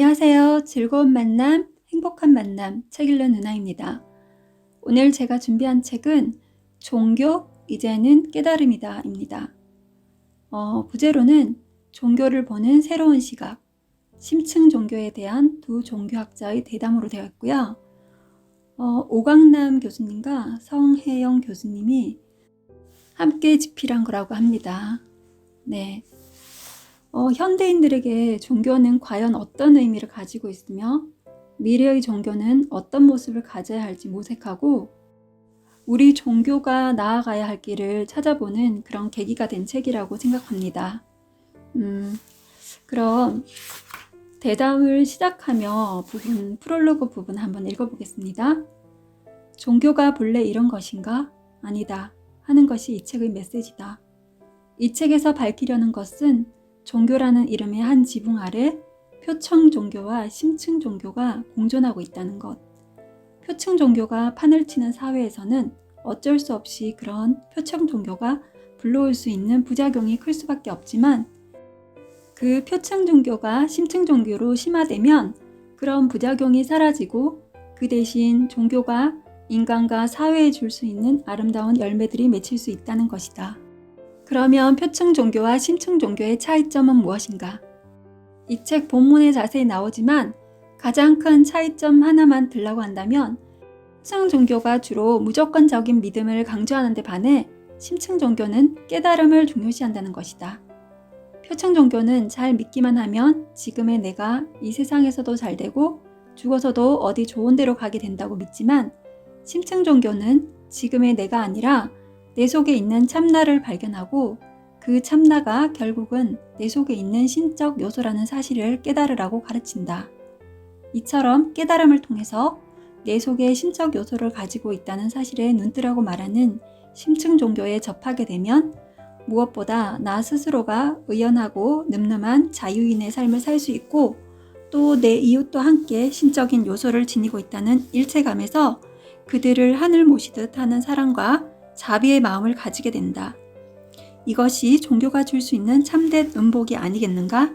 안녕하세요. 즐거운 만남, 행복한 만남, 책 읽는 누나입니다. 오늘 제가 준비한 책은 종교, 이제는 깨달음이다 입니다. 부제로는 종교를 보는 새로운 시각, 심층 종교에 대한 두 종교학자의 대담으로 되어 있고요. 오강남 교수님과 성혜영 교수님이 함께 집필한 거라고 합니다. 네. 현대인들에게 종교는 과연 어떤 의미를 가지고 있으며 미래의 종교는 어떤 모습을 가져야 할지 모색하고 우리 종교가 나아가야 할 길을 찾아보는 그런 계기가 된 책이라고 생각합니다. 그럼 대담을 시작하며 프롤로그 부분 한번 읽어보겠습니다. 종교가 본래 이런 것인가? 아니다 하는 것이 이 책의 메시지다. 이 책에서 밝히려는 것은 종교라는 이름의 한 지붕 아래 표층 종교와 심층 종교가 공존하고 있다는 것. 표층 종교가 판을 치는 사회에서는 어쩔 수 없이 그런 표층 종교가 불러올 수 있는 부작용이 클 수밖에 없지만 그 표층 종교가 심층 종교로 심화되면 그런 부작용이 사라지고 그 대신 종교가 인간과 사회에 줄 수 있는 아름다운 열매들이 맺힐 수 있다는 것이다. 그러면 표층 종교와 심층 종교의 차이점은 무엇인가? 이 책 본문에 자세히 나오지만 가장 큰 차이점 하나만 들라고 한다면 표층 종교가 주로 무조건적인 믿음을 강조하는 데 반해 심층 종교는 깨달음을 중요시한다는 것이다. 표층 종교는 잘 믿기만 하면 지금의 내가 이 세상에서도 잘 되고 죽어서도 어디 좋은 데로 가게 된다고 믿지만 심층 종교는 지금의 내가 아니라 내 속에 있는 참나를 발견하고 그 참나가 결국은 내 속에 있는 신적 요소라는 사실을 깨달으라고 가르친다. 이처럼 깨달음을 통해서 내 속에 신적 요소를 가지고 있다는 사실에 눈뜨라고 말하는 심층 종교에 접하게 되면 무엇보다 나 스스로가 의연하고 늠름한 자유인의 삶을 살 수 있고 또 내 이웃도 함께 신적인 요소를 지니고 있다는 일체감에서 그들을 하늘 모시듯 하는 사랑과 자비의 마음을 가지게 된다. 이것이 종교가 줄 수 있는 참된 음복이 아니겠는가?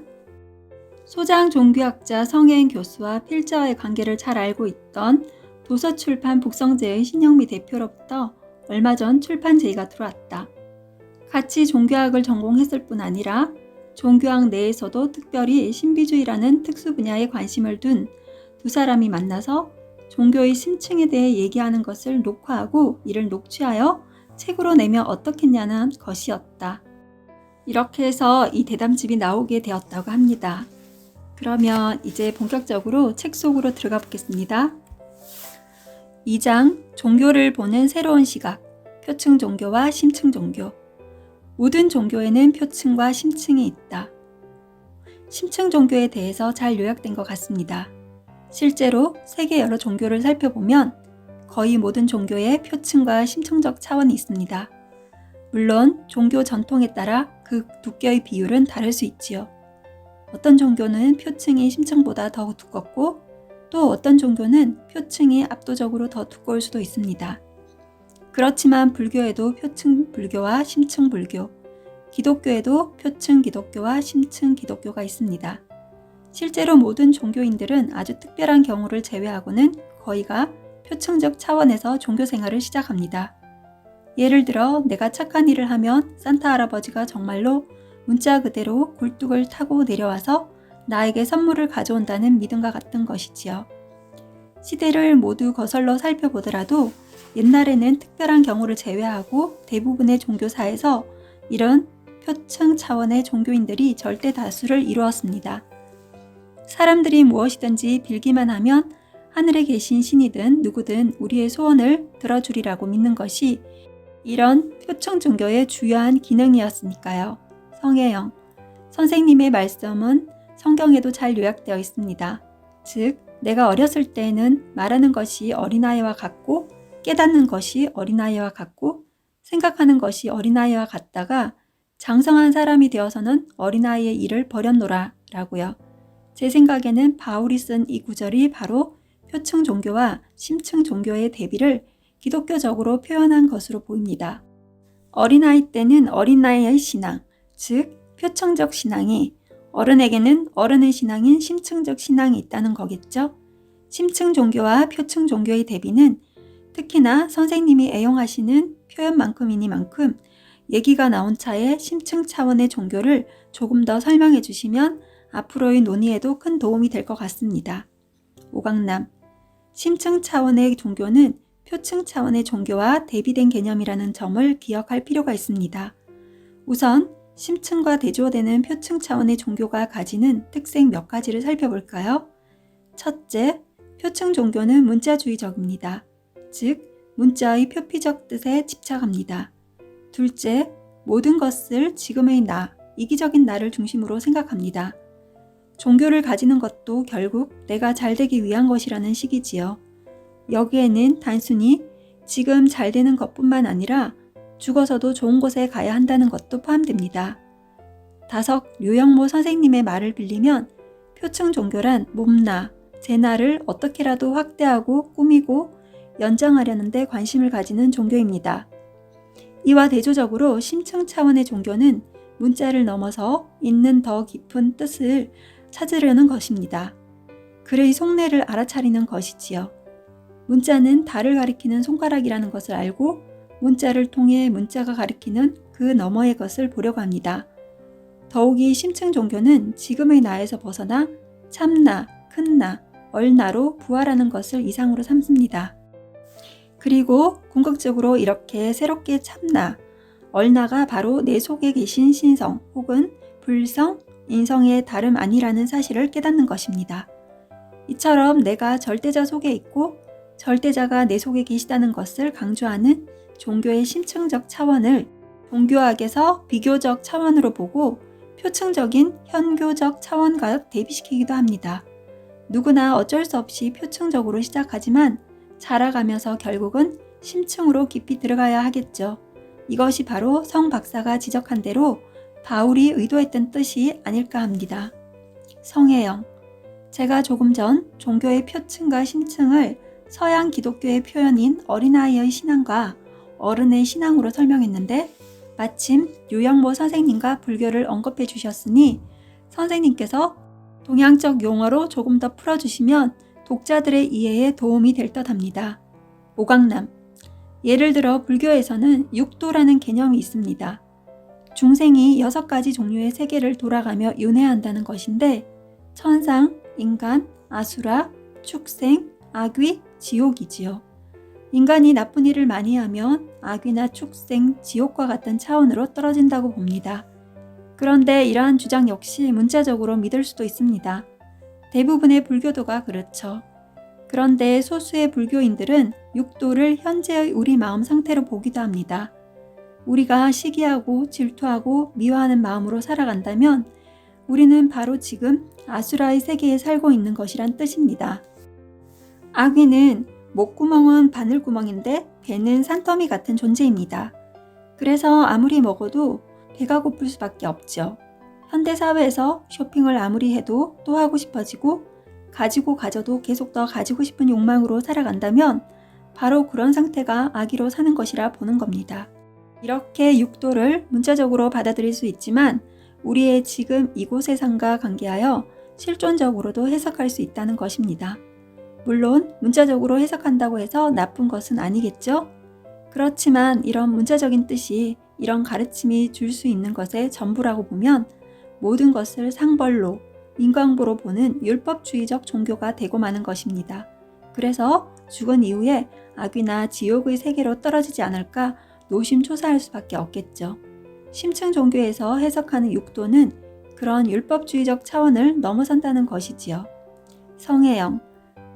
소장 종교학자 성혜인 교수와 필자와의 관계를 잘 알고 있던 도서출판 북성재의 신영미 대표로부터 얼마 전 출판 제의가 들어왔다. 같이 종교학을 전공했을 뿐 아니라 종교학 내에서도 특별히 신비주의라는 특수 분야에 관심을 둔 두 사람이 만나서 종교의 심층에 대해 얘기하는 것을 녹화하고 이를 녹취하여 책으로 내면 어떻겠냐는 것이었다. 이렇게 해서 이 대담집이 나오게 되었다고 합니다. 그러면 이제 본격적으로 책 속으로 들어가 보겠습니다. 2장 종교를 보는 새로운 시각, 표층 종교와 심층 종교. 모든 종교에는 표층과 심층이 있다. 심층 종교에 대해서 잘 요약된 것 같습니다. 실제로 세계 여러 종교를 살펴보면 거의 모든 종교에 표층과 심층적 차원이 있습니다. 물론 종교 전통에 따라 그 두께의 비율은 다를 수 있지요. 어떤 종교는 표층이 심층보다 더 두껍고 또 어떤 종교는 표층이 압도적으로 더 두꺼울 수도 있습니다. 그렇지만 불교에도 표층 불교와 심층 불교, 기독교에도 표층 기독교와 심층 기독교가 있습니다. 실제로 모든 종교인들은 아주 특별한 경우를 제외하고는 거의가 표층적 차원에서 종교 생활을 시작합니다. 예를 들어 내가 착한 일을 하면 산타 할아버지가 정말로 문자 그대로 굴뚝을 타고 내려와서 나에게 선물을 가져온다는 믿음과 같은 것이지요. 시대를 모두 거슬러 살펴보더라도 옛날에는 특별한 경우를 제외하고 대부분의 종교사에서 이런 표층 차원의 종교인들이 절대 다수를 이루었습니다. 사람들이 무엇이든지 빌기만 하면 하늘에 계신 신이든 누구든 우리의 소원을 들어주리라고 믿는 것이 이런 표층 종교의 주요한 기능이었으니까요. 성혜영 선생님의 말씀은 성경에도 잘 요약되어 있습니다. 즉, 내가 어렸을 때에는 말하는 것이 어린아이와 같고 깨닫는 것이 어린아이와 같고 생각하는 것이 어린아이와 같다가 장성한 사람이 되어서는 어린아이의 일을 버렸노라 라고요. 제 생각에는 바울이 쓴 이 구절이 바로 표층 종교와 심층 종교의 대비를 기독교적으로 표현한 것으로 보입니다. 어린아이 때는 어린아이의 신앙, 즉 표층적 신앙이 어른에게는 어른의 신앙인 심층적 신앙이 있다는 거겠죠. 심층 종교와 표층 종교의 대비는 특히나 선생님이 애용하시는 표현만큼이니만큼 얘기가 나온 차에 심층 차원의 종교를 조금 더 설명해 주시면 앞으로의 논의에도 큰 도움이 될 것 같습니다. 오강남, 심층 차원의 종교는 표층 차원의 종교와 대비된 개념이라는 점을 기억할 필요가 있습니다. 우선 심층과 대조되는 표층 차원의 종교가 가지는 특색 몇 가지를 살펴볼까요? 첫째, 표층 종교는 문자주의적입니다. 즉, 문자의 표피적 뜻에 집착합니다. 둘째, 모든 것을 지금의 나, 이기적인 나를 중심으로 생각합니다. 종교를 가지는 것도 결국 내가 잘 되기 위한 것이라는 식이지요. 여기에는 단순히 지금 잘 되는 것뿐만 아니라 죽어서도 좋은 곳에 가야 한다는 것도 포함됩니다. 다석 류영모 선생님의 말을 빌리면 표층 종교란 몸나, 제 나를 어떻게라도 확대하고 꾸미고 연장하려는 데 관심을 가지는 종교입니다. 이와 대조적으로 심층 차원의 종교는 문자를 넘어서 있는 더 깊은 뜻을 찾으려는 것입니다. 글의 속내를 알아차리는 것이지요. 문자는 달을 가리키는 손가락이라는 것을 알고 문자를 통해 문자가 가리키는 그 너머의 것을 보려고 합니다. 더욱이 심층 종교는 지금의 나에서 벗어나 참나, 큰나, 얼나로 부활하는 것을 이상으로 삼습니다. 그리고 궁극적으로 이렇게 새롭게 참나, 얼나가 바로 내 속에 계신 신성 혹은 불성, 인성의 다름 아니라는 사실을 깨닫는 것입니다. 이처럼 내가 절대자 속에 있고 절대자가 내 속에 계시다는 것을 강조하는 종교의 심층적 차원을 종교학에서 비교적 차원으로 보고 표층적인 현교적 차원과 대비시키기도 합니다. 누구나 어쩔 수 없이 표층적으로 시작하지만 자라가면서 결국은 심층으로 깊이 들어가야 하겠죠. 이것이 바로 성 박사가 지적한 대로 바울이 의도했던 뜻이 아닐까 합니다. 성혜영, 제가 조금 전 종교의 표층과 심층을 서양 기독교의 표현인 어린아이의 신앙과 어른의 신앙으로 설명했는데 마침 류영모 선생님과 불교를 언급해 주셨으니 선생님께서 동양적 용어로 조금 더 풀어주시면 독자들의 이해에 도움이 될 듯합니다. 오강남, 예를 들어 불교에서는 육도라는 개념이 있습니다. 중생이 6가지 종류의 세계를 돌아가며 윤회한다는 것인데 천상, 인간, 아수라, 축생, 악귀, 지옥이지요. 인간이 나쁜 일을 많이 하면 악귀나 축생, 지옥과 같은 차원으로 떨어진다고 봅니다. 그런데 이러한 주장 역시 문자적으로 믿을 수도 있습니다. 대부분의 불교도가 그렇죠. 그런데 소수의 불교인들은 육도를 현재의 우리 마음 상태로 보기도 합니다. 우리가 시기하고 질투하고 미워하는 마음으로 살아간다면 우리는 바로 지금 아수라의 세계에 살고 있는 것이란 뜻입니다. 악귀는 목구멍은 바늘구멍인데 배는 산더미 같은 존재입니다. 그래서 아무리 먹어도 배가 고플 수밖에 없죠. 현대사회에서 쇼핑을 아무리 해도 또 하고 싶어지고 가지고 가져도 계속 더 가지고 싶은 욕망으로 살아간다면 바로 그런 상태가 악의로 사는 것이라 보는 겁니다. 이렇게 육도를 문자적으로 받아들일 수 있지만 우리의 지금 이곳의 삶과 관계하여 실존적으로도 해석할 수 있다는 것입니다. 물론 문자적으로 해석한다고 해서 나쁜 것은 아니겠죠? 그렇지만 이런 문자적인 뜻이 이런 가르침이 줄 수 있는 것의 전부라고 보면 모든 것을 상벌로, 인광보로 보는 율법주의적 종교가 되고 마는 것입니다. 그래서 죽은 이후에 악귀나 지옥의 세계로 떨어지지 않을까 노심초사할 수밖에 없겠죠. 심층 종교에서 해석하는 육도는 그런 율법주의적 차원을 넘어선다는 것이지요. 성혜영,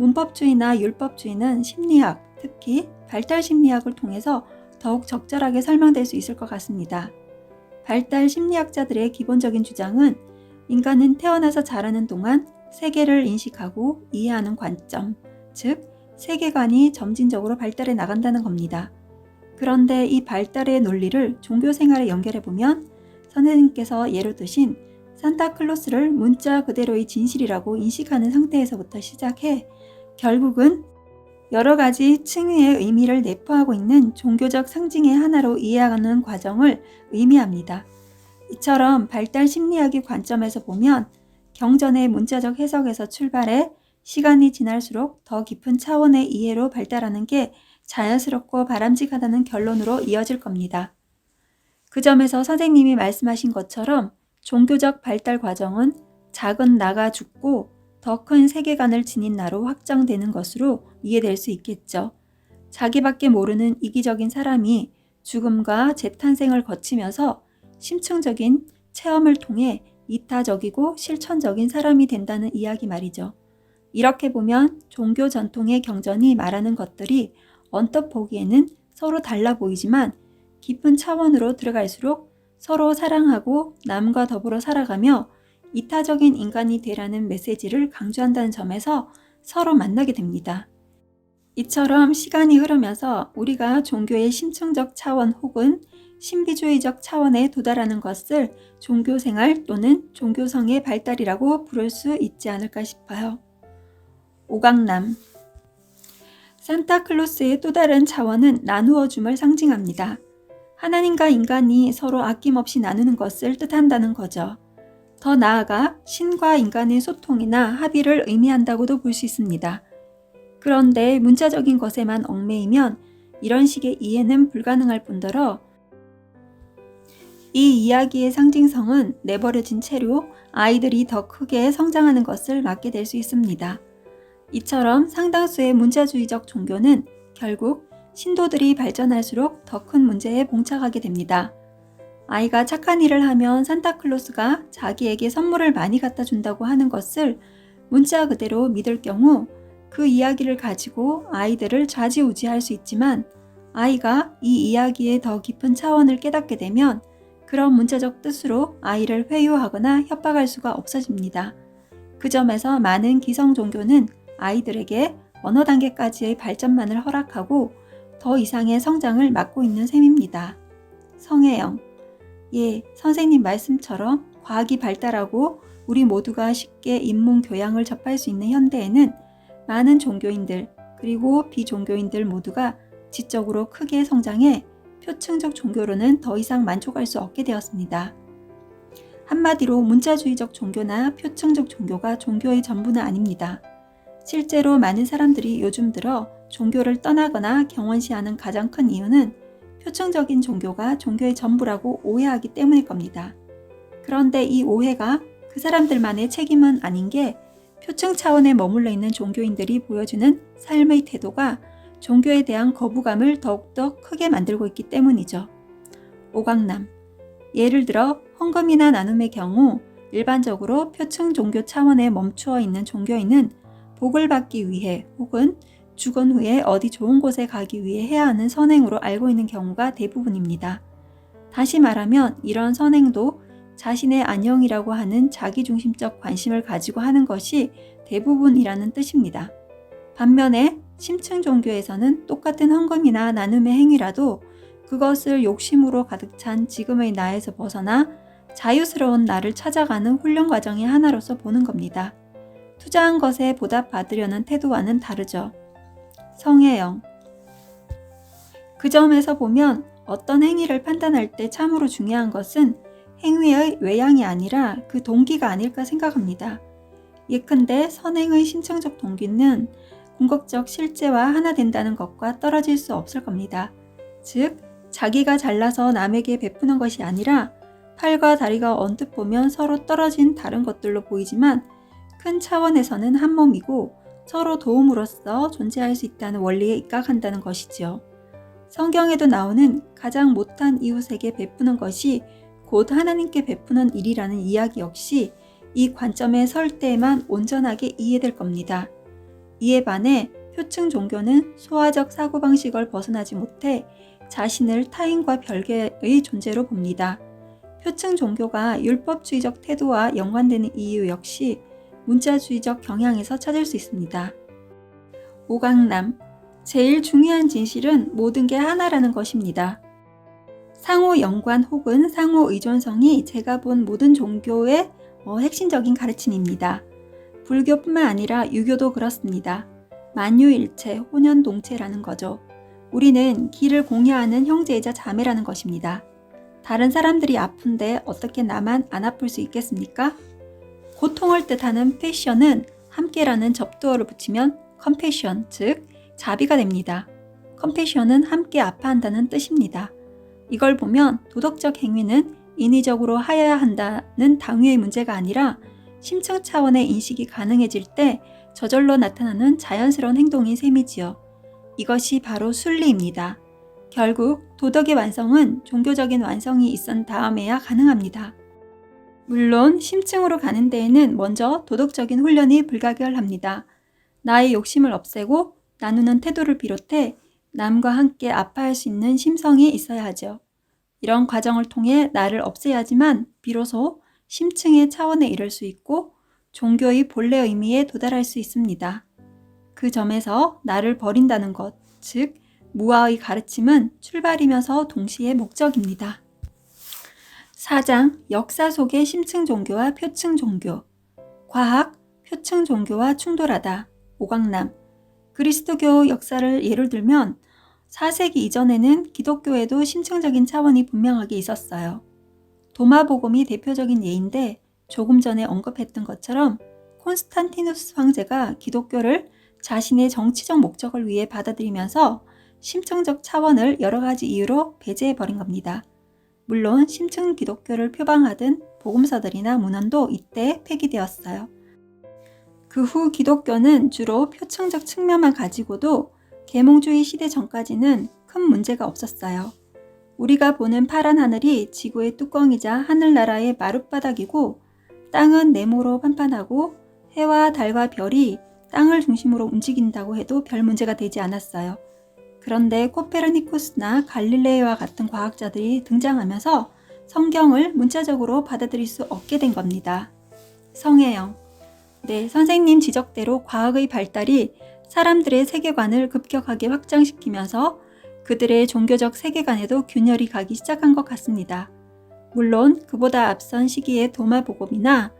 문법주의나 율법주의는 심리학, 특히 발달 심리학을 통해서 더욱 적절하게 설명될 수 있을 것 같습니다. 발달 심리학자들의 기본적인 주장은 인간은 태어나서 자라는 동안 세계를 인식하고 이해하는 관점, 즉 세계관이 점진적으로 발달해 나간다는 겁니다. 그런데 이 발달의 논리를 종교 생활에 연결해보면 선생님께서 예로 드신 산타클로스를 문자 그대로의 진실이라고 인식하는 상태에서부터 시작해 결국은 여러 가지 층위의 의미를 내포하고 있는 종교적 상징의 하나로 이해하는 과정을 의미합니다. 이처럼 발달 심리학의 관점에서 보면 경전의 문자적 해석에서 출발해 시간이 지날수록 더 깊은 차원의 이해로 발달하는 게 자연스럽고 바람직하다는 결론으로 이어질 겁니다. 그 점에서 선생님이 말씀하신 것처럼 종교적 발달 과정은 작은 나가 죽고 더 큰 세계관을 지닌 나로 확장되는 것으로 이해될 수 있겠죠. 자기밖에 모르는 이기적인 사람이 죽음과 재탄생을 거치면서 심층적인 체험을 통해 이타적이고 실천적인 사람이 된다는 이야기 말이죠. 이렇게 보면 종교 전통의 경전이 말하는 것들이 언뜻 보기에는 서로 달라 보이지만 깊은 차원으로 들어갈수록 서로 사랑하고 남과 더불어 살아가며 이타적인 인간이 되라는 메시지를 강조한다는 점에서 서로 만나게 됩니다. 이처럼 시간이 흐르면서 우리가 종교의 심층적 차원 혹은 신비주의적 차원에 도달하는 것을 종교생활 또는 종교성의 발달이라고 부를 수 있지 않을까 싶어요. 오강남 산타클로스의 또 다른 차원은 나누어 줌을 상징합니다. 하나님과 인간이 서로 아낌없이 나누는 것을 뜻한다는 거죠. 더 나아가 신과 인간의 소통이나 합의를 의미한다고도 볼 수 있습니다. 그런데 문자적인 것에만 얽매이면 이런 식의 이해는 불가능할 뿐더러 이 이야기의 상징성은 내버려진 채로 아이들이 더 크게 성장하는 것을 막게 될 수 있습니다. 이처럼 상당수의 문자주의적 종교는 결국 신도들이 발전할수록 더 큰 문제에 봉착하게 됩니다. 아이가 착한 일을 하면 산타클로스가 자기에게 선물을 많이 갖다 준다고 하는 것을 문자 그대로 믿을 경우 그 이야기를 가지고 아이들을 좌지우지할 수 있지만 아이가 이 이야기의 더 깊은 차원을 깨닫게 되면 그런 문자적 뜻으로 아이를 회유하거나 협박할 수가 없어집니다. 그 점에서 많은 기성 종교는 아이들에게 어느 단계까지의 발전만을 허락하고 더 이상의 성장을 막고 있는 셈입니다. 성혜영 선생님 말씀처럼 과학이 발달하고 우리 모두가 쉽게 인문 교양을 접할 수 있는 현대에는 많은 종교인들 그리고 비종교인들 모두가 지적으로 크게 성장해 표층적 종교로는 더 이상 만족할 수 없게 되었습니다. 한마디로 문자주의적 종교나 표층적 종교가 종교의 전부는 아닙니다. 실제로 많은 사람들이 요즘 들어 종교를 떠나거나 경원시하는 가장 큰 이유는 표층적인 종교가 종교의 전부라고 오해하기 때문일 겁니다. 그런데 이 오해가 그 사람들만의 책임은 아닌 게 표층 차원에 머물러 있는 종교인들이 보여주는 삶의 태도가 종교에 대한 거부감을 더욱더 크게 만들고 있기 때문이죠. 오강남 예를 들어 헌금이나 나눔의 경우 일반적으로 표층 종교 차원에 멈추어 있는 종교인은 복을 받기 위해 혹은 죽은 후에 어디 좋은 곳에 가기 위해 해야 하는 선행으로 알고 있는 경우가 대부분입니다. 다시 말하면 이런 선행도 자신의 안녕이라고 하는 자기중심적 관심을 가지고 하는 것이 대부분이라는 뜻입니다. 반면에 심층 종교에서는 똑같은 헌금이나 나눔의 행위라도 그것을 욕심으로 가득 찬 지금의 나에서 벗어나 자유스러운 나를 찾아가는 훈련 과정의 하나로서 보는 겁니다. 투자한 것에 보답받으려는 태도와는 다르죠. 성혜영 그 점에서 보면 어떤 행위를 판단할 때 참으로 중요한 것은 행위의 외양이 아니라 그 동기가 아닐까 생각합니다. 예컨대 선행의 심층적 동기는 궁극적 실제와 하나 된다는 것과 떨어질 수 없을 겁니다. 즉, 자기가 잘나서 남에게 베푸는 것이 아니라 팔과 다리가 언뜻 보면 서로 떨어진 다른 것들로 보이지만 큰 차원에서는 한 몸이고 서로 도움으로써 존재할 수 있다는 원리에 입각한다는 것이지요. 성경에도 나오는 가장 못한 이웃에게 베푸는 것이 곧 하나님께 베푸는 일이라는 이야기 역시 이 관점에 설 때에만 온전하게 이해될 겁니다. 이에 반해 표층 종교는 소화적 사고방식을 벗어나지 못해 자신을 타인과 별개의 존재로 봅니다. 표층 종교가 율법주의적 태도와 연관되는 이유 역시 문자주의적 경향에서 찾을 수 있습니다. 오강남 제일 중요한 진실은 모든 게 하나라는 것입니다. 상호 연관 혹은 상호 의존성이 제가 본 모든 종교의 핵심적인 가르침입니다. 불교뿐만 아니라 유교도 그렇습니다. 만유일체, 혼연동체라는 거죠. 우리는 길을 공유하는 형제이자 자매라는 것입니다. 다른 사람들이 아픈데 어떻게 나만 안 아플 수 있겠습니까? 고통을 뜻하는 패션은 함께라는 접두어를 붙이면 컴패션, 즉 자비가 됩니다. 컴패션은 함께 아파한다는 뜻입니다. 이걸 보면 도덕적 행위는 인위적으로 하여야 한다는 당위의 문제가 아니라 심층 차원의 인식이 가능해질 때 저절로 나타나는 자연스러운 행동인 셈이지요. 이것이 바로 순리입니다. 결국 도덕의 완성은 종교적인 완성이 있은 다음에야 가능합니다. 물론 심층으로 가는 데에는 먼저 도덕적인 훈련이 불가결합니다. 나의 욕심을 없애고 나누는 태도를 비롯해 남과 함께 아파할 수 있는 심성이 있어야 하죠. 이런 과정을 통해 나를 없애야지만 비로소 심층의 차원에 이를 수 있고 종교의 본래 의미에 도달할 수 있습니다. 그 점에서 나를 버린다는 것, 즉 무아의 가르침은 출발이면서 동시에 목적입니다. 4장 역사 속의 심층 종교와 표층 종교. 과학, 표층 종교와 충돌하다. 오강남. 그리스도교 역사를 예를 들면 4세기 이전에는 기독교에도 심층적인 차원이 분명하게 있었어요. 도마복음이 대표적인 예인데 조금 전에 언급했던 것처럼 콘스탄티누스 황제가 기독교를 자신의 정치적 목적을 위해 받아들이면서 심층적 차원을 여러 가지 이유로 배제해버린 겁니다. 물론 심층 기독교를 표방하던 복음서들이나 문헌도 이때 폐기되었어요. 그 후 기독교는 주로 표층적 측면만 가지고도 계몽주의 시대 전까지는 큰 문제가 없었어요. 우리가 보는 파란 하늘이 지구의 뚜껑이자 하늘나라의 마룻바닥이고 땅은 네모로 판판하고 해와 달과 별이 땅을 중심으로 움직인다고 해도 별 문제가 되지 않았어요. 그런데 코페르니쿠스나 갈릴레이와 같은 과학자들이 등장하면서 성경을 문자적으로 받아들일 수 없게 된 겁니다. 성혜영. 네, 선생님 지적대로 과학의 발달이 사람들의 세계관을 급격하게 확장시키면서 그들의 종교적 세계관에도 균열이 가기 시작한 것 같습니다. 물론 그보다 앞선 시기의 도마복음이나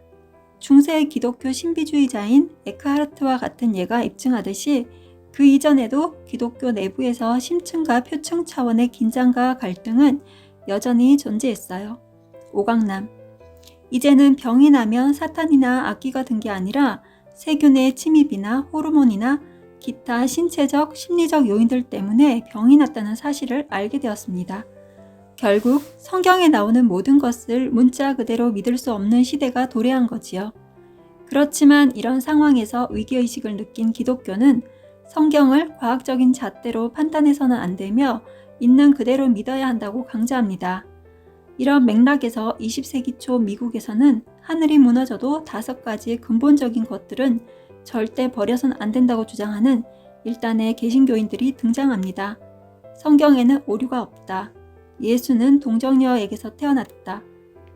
중세의 기독교 신비주의자인 에크하르트와 같은 예가 입증하듯이 그 이전에도 기독교 내부에서 심층과 표층 차원의 긴장과 갈등은 여전히 존재했어요. 오강남. 이제는 병이 나면 사탄이나 악귀가 든 게 아니라 세균의 침입이나 호르몬이나 기타 신체적, 심리적 요인들 때문에 병이 났다는 사실을 알게 되었습니다. 결국 성경에 나오는 모든 것을 문자 그대로 믿을 수 없는 시대가 도래한 거지요. 그렇지만 이런 상황에서 위기의식을 느낀 기독교는 성경을 과학적인 잣대로 판단해서는 안 되며 있는 그대로 믿어야 한다고 강조합니다. 이런 맥락에서 20세기 초 미국에서는 하늘이 무너져도 5가지의 근본적인 것들은 절대 버려선 안 된다고 주장하는 일단의 개신교인들이 등장합니다. 성경에는 오류가 없다. 예수는 동정녀에게서 태어났다.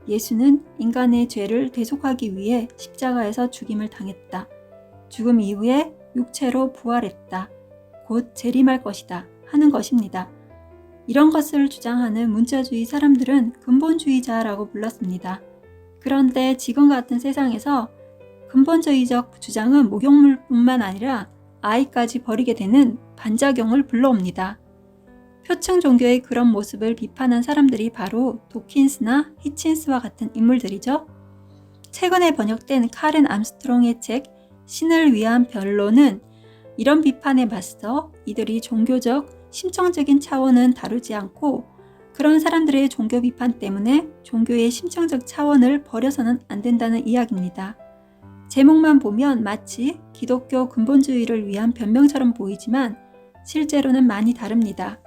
예수는 인간의 죄를 대속하기 위해 십자가에서 죽임을 당했다. 죽음 이후에 육체로 부활했다. 곧 재림할 것이다. 하는 것입니다. 이런 것을 주장하는 문자주의 사람들은 근본주의자라고 불렀습니다. 그런데 지금 같은 세상에서 근본주의적 주장은 목욕물뿐만 아니라 아이까지 버리게 되는 반작용을 불러옵니다. 표층 종교의 그런 모습을 비판한 사람들이 바로 도킨스나 히친스와 같은 인물들이죠. 최근에 번역된 카렌 암스트롱의 책 신을 위한 변론은 이런 비판에 맞서 이들이 종교적, 심정적인 차원은 다루지 않고 그런 사람들의 종교 비판 때문에 종교의 심정적 차원을 버려서는 안 된다는 이야기입니다. 제목만 보면 마치 기독교 근본주의를 위한 변명처럼 보이지만 실제로는 많이 다릅니다.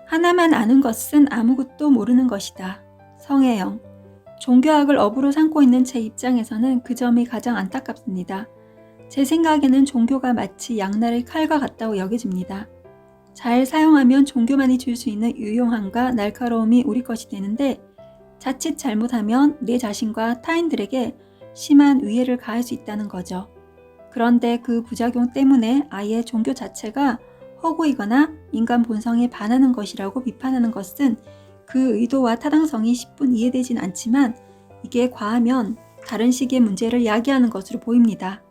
하나만 아는 것은 아무것도 모르는 것이다. 성혜영. 종교학을 업으로 삼고 있는 제 입장에서는 그 점이 가장 안타깝습니다. 제 생각에는 종교가 마치 양날의 칼과 같다고 여겨집니다. 잘 사용하면 종교만이 줄 수 있는 유용함과 날카로움이 우리 것이 되는데 자칫 잘못하면 내 자신과 타인들에게 심한 위해를 가할 수 있다는 거죠. 그런데 그 부작용 때문에 아예 종교 자체가 허구이거나 인간 본성에 반하는 것이라고 비판하는 것은 그 의도와 타당성이 10분 이해되진 않지만 이게 과하면 다른 식의 문제를 야기하는 것으로 보입니다.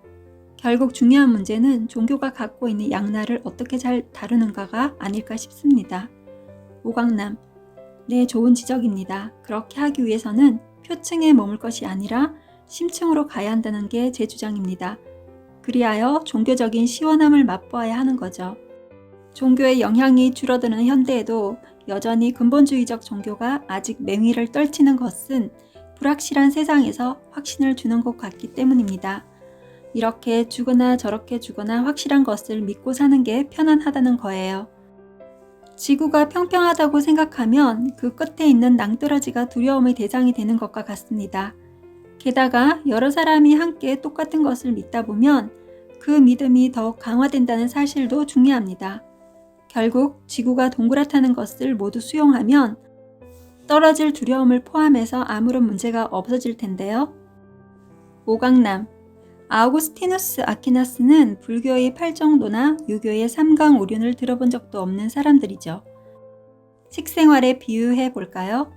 결국 중요한 문제는 종교가 갖고 있는 양날을 어떻게 잘 다루는가가 아닐까 싶습니다. 오강남. 네, 좋은 지적입니다. 그렇게 하기 위해서는 표층에 머물 것이 아니라 심층으로 가야 한다는 게 제 주장입니다. 그리하여 종교적인 시원함을 맛보아야 하는 거죠. 종교의 영향이 줄어드는 현대에도 여전히 근본주의적 종교가 아직 맹위를 떨치는 것은 불확실한 세상에서 확신을 주는 것 같기 때문입니다. 이렇게 주거나 저렇게 주거나 확실한 것을 믿고 사는 게 편안하다는 거예요. 지구가 평평하다고 생각하면 그 끝에 있는 낭떠러지가 두려움의 대상이 되는 것과 같습니다. 게다가 여러 사람이 함께 똑같은 것을 믿다 보면 그 믿음이 더욱 강화된다는 사실도 중요합니다. 결국 지구가 동그랗다는 것을 모두 수용하면 떨어질 두려움을 포함해서 아무런 문제가 없어질 텐데요. 오강남 아우구스티누스 아퀴나스는 불교의 팔정도나 유교의 삼강오륜을 들어본 적도 없는 사람들이죠. 식생활에 비유해 볼까요?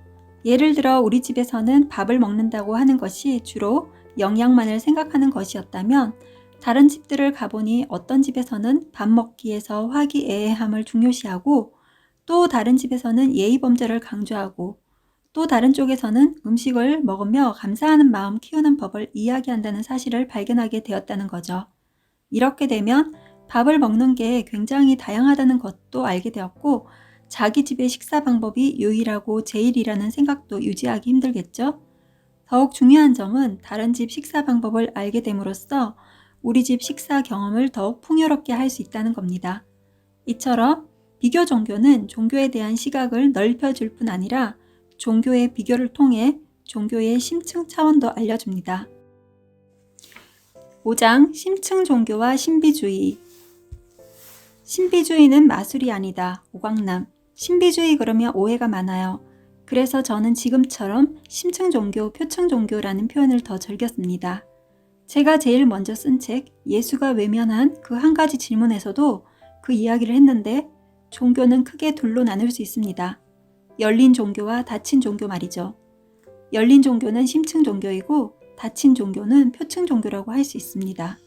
예를 들어 우리 집에서는 밥을 먹는다고 하는 것이 주로 영양만을 생각하는 것이었다면 다른 집들을 가보니 어떤 집에서는 밥 먹기에서 화기애애함을 중요시하고 또 다른 집에서는 예의범절을 강조하고 또 다른 쪽에서는 음식을 먹으며 감사하는 마음 키우는 법을 이야기한다는 사실을 발견하게 되었다는 거죠. 이렇게 되면 밥을 먹는 게 굉장히 다양하다는 것도 알게 되었고 자기 집의 식사 방법이 유일하고 제일이라는 생각도 유지하기 힘들겠죠? 더욱 중요한 점은 다른 집 식사 방법을 알게 됨으로써 우리 집 식사 경험을 더욱 풍요롭게 할 수 있다는 겁니다. 이처럼 비교 종교는 종교에 대한 시각을 넓혀줄 뿐 아니라 종교의 비교를 통해 종교의 심층 차원도 알려줍니다. 5장 심층 종교와 신비주의. 신비주의는 마술이 아니다. 오광남. 신비주의 그러면 오해가 많아요. 그래서 저는 지금처럼 심층 종교, 표층 종교라는 표현을 더 즐겼습니다. 제가 제일 먼저 쓴 책 예수가 외면한 그 한 가지 질문에서도 그 이야기를 했는데 종교는 크게 둘로 나눌 수 있습니다. 열린 종교와 닫힌 종교 말이죠. 열린 종교는 심층 종교이고 닫힌 종교는 표층 종교라고 할 수 있습니다.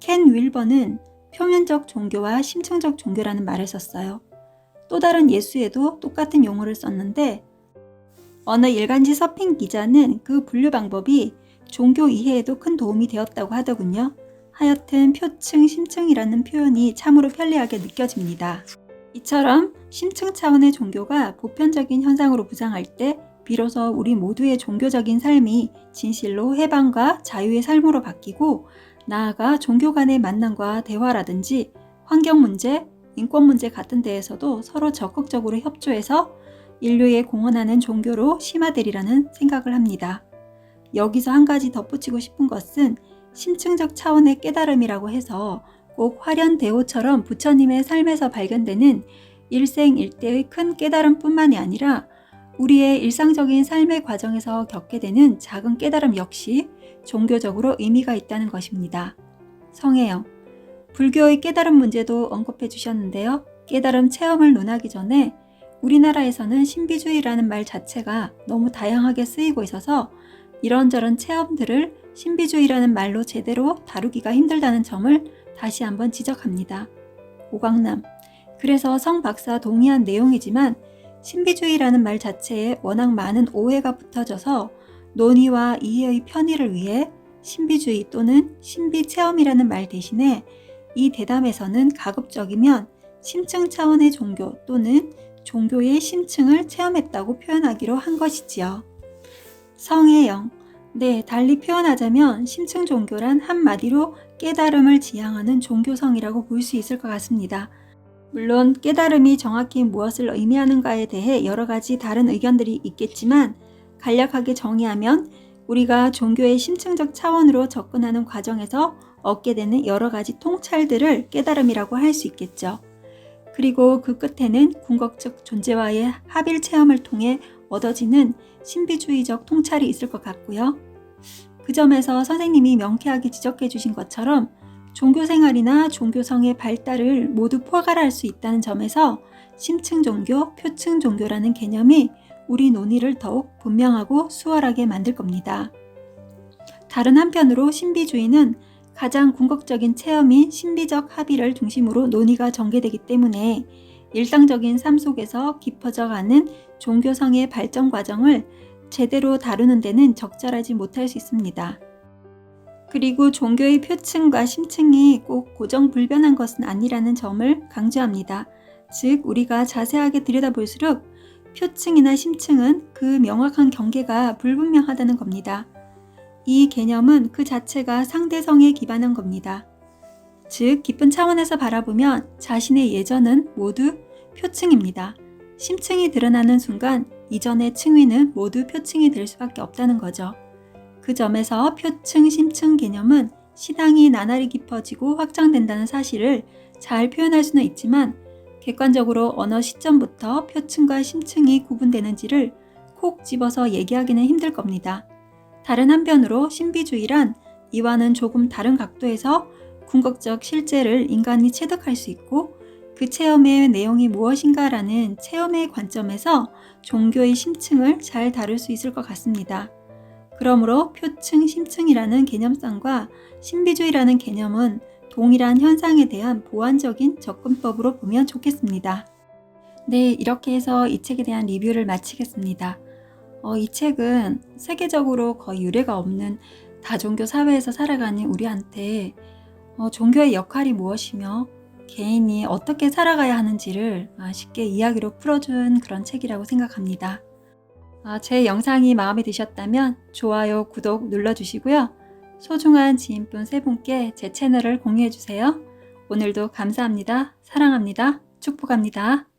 켄 윌버는 표면적 종교와 심층적 종교라는 말을 썼어요. 또 다른 예수에도 똑같은 용어를 썼는데 어느 일간지 서핑 기자는 그 분류 방법이 종교 이해에도 큰 도움이 되었다고 하더군요. 하여튼 표층, 심층이라는 표현이 참으로 편리하게 느껴집니다. 이처럼 심층 차원의 종교가 보편적인 현상으로 부상할 때 비로소 우리 모두의 종교적인 삶이 진실로 해방과 자유의 삶으로 바뀌고 나아가 종교 간의 만남과 대화라든지 환경 문제, 인권 문제 같은 데에서도 서로 적극적으로 협조해서 인류에 공헌하는 종교로 심화되리라는 생각을 합니다. 여기서 한 가지 덧붙이고 싶은 것은 심층적 차원의 깨달음이라고 해서 꼭 화련대오처럼 부처님의 삶에서 발견되는 일생일대의 큰 깨달음뿐만이 아니라 우리의 일상적인 삶의 과정에서 겪게 되는 작은 깨달음 역시 종교적으로 의미가 있다는 것입니다. 성혜영, 불교의 깨달음 문제도 언급해 주셨는데요. 깨달음 체험을 논하기 전에 우리나라에서는 신비주의라는 말 자체가 너무 다양하게 쓰이고 있어서 이런저런 체험들을 신비주의라는 말로 제대로 다루기가 힘들다는 점을 다시 한번 지적합니다. 오광남, 그래서 성 박사 동의한 내용이지만 신비주의라는 말 자체에 워낙 많은 오해가 붙어져서 논의와 이해의 편의를 위해 신비주의 또는 신비체험이라는 말 대신에 이 대담에서는 가급적이면 심층 차원의 종교 또는 종교의 심층을 체험했다고 표현하기로 한 것이지요. 성혜영, 네, 달리 표현하자면 심층 종교란 한마디로 깨달음을 지향하는 종교성이라고 볼 수 있을 것 같습니다. 물론 깨달음이 정확히 무엇을 의미하는가에 대해 여러 가지 다른 의견들이 있겠지만 간략하게 정의하면 우리가 종교의 심층적 차원으로 접근하는 과정에서 얻게 되는 여러 가지 통찰들을 깨달음이라고 할 수 있겠죠. 그리고 그 끝에는 궁극적 존재와의 합일 체험을 통해 얻어지는 신비주의적 통찰이 있을 것 같고요. 그 점에서 선생님이 명쾌하게 지적해 주신 것처럼 종교생활이나 종교성의 발달을 모두 포괄할 수 있다는 점에서 심층 종교, 표층 종교라는 개념이 우리 논의를 더욱 분명하고 수월하게 만들 겁니다. 다른 한편으로 신비주의는 가장 궁극적인 체험인 신비적 합의를 중심으로 논의가 전개되기 때문에 일상적인 삶 속에서 깊어져가는 종교성의 발전 과정을 제대로 다루는 데는 적절하지 못할 수 있습니다. 그리고 종교의 표층과 심층이 꼭 고정불변한 것은 아니라는 점을 강조합니다. 즉, 우리가 자세하게 들여다볼수록 표층이나 심층은 그 명확한 경계가 불분명하다는 겁니다. 이 개념은 그 자체가 상대성에 기반한 겁니다. 즉, 깊은 차원에서 바라보면 자신의 예전은 모두 표층입니다. 심층이 드러나는 순간 이전의 층위는 모두 표층이 될 수밖에 없다는 거죠. 그 점에서 표층, 심층 개념은 신앙이 나날이 깊어지고 확장된다는 사실을 잘 표현할 수는 있지만 객관적으로 어느 시점부터 표층과 심층이 구분되는지를 콕 집어서 얘기하기는 힘들 겁니다. 다른 한편으로 신비주의란 이와는 조금 다른 각도에서 궁극적 실제를 인간이 체득할 수 있고 그 체험의 내용이 무엇인가라는 체험의 관점에서 종교의 심층을 잘 다룰 수 있을 것 같습니다. 그러므로 표층, 심층이라는 개념상과 신비주의라는 개념은 동일한 현상에 대한 보완적인 접근법으로 보면 좋겠습니다. 네, 이렇게 해서 이 책에 대한 리뷰를 마치겠습니다. 이 책은 세계적으로 거의 유례가 없는 다종교 사회에서 살아가는 우리한테 종교의 역할이 무엇이며 개인이 어떻게 살아가야 하는지를 쉽게 이야기로 풀어준 그런 책이라고 생각합니다. 제 영상이 마음에 드셨다면 좋아요, 구독 눌러주시고요. 소중한 지인분 3분께 제 채널을 공유해주세요. 오늘도 감사합니다. 사랑합니다. 축복합니다.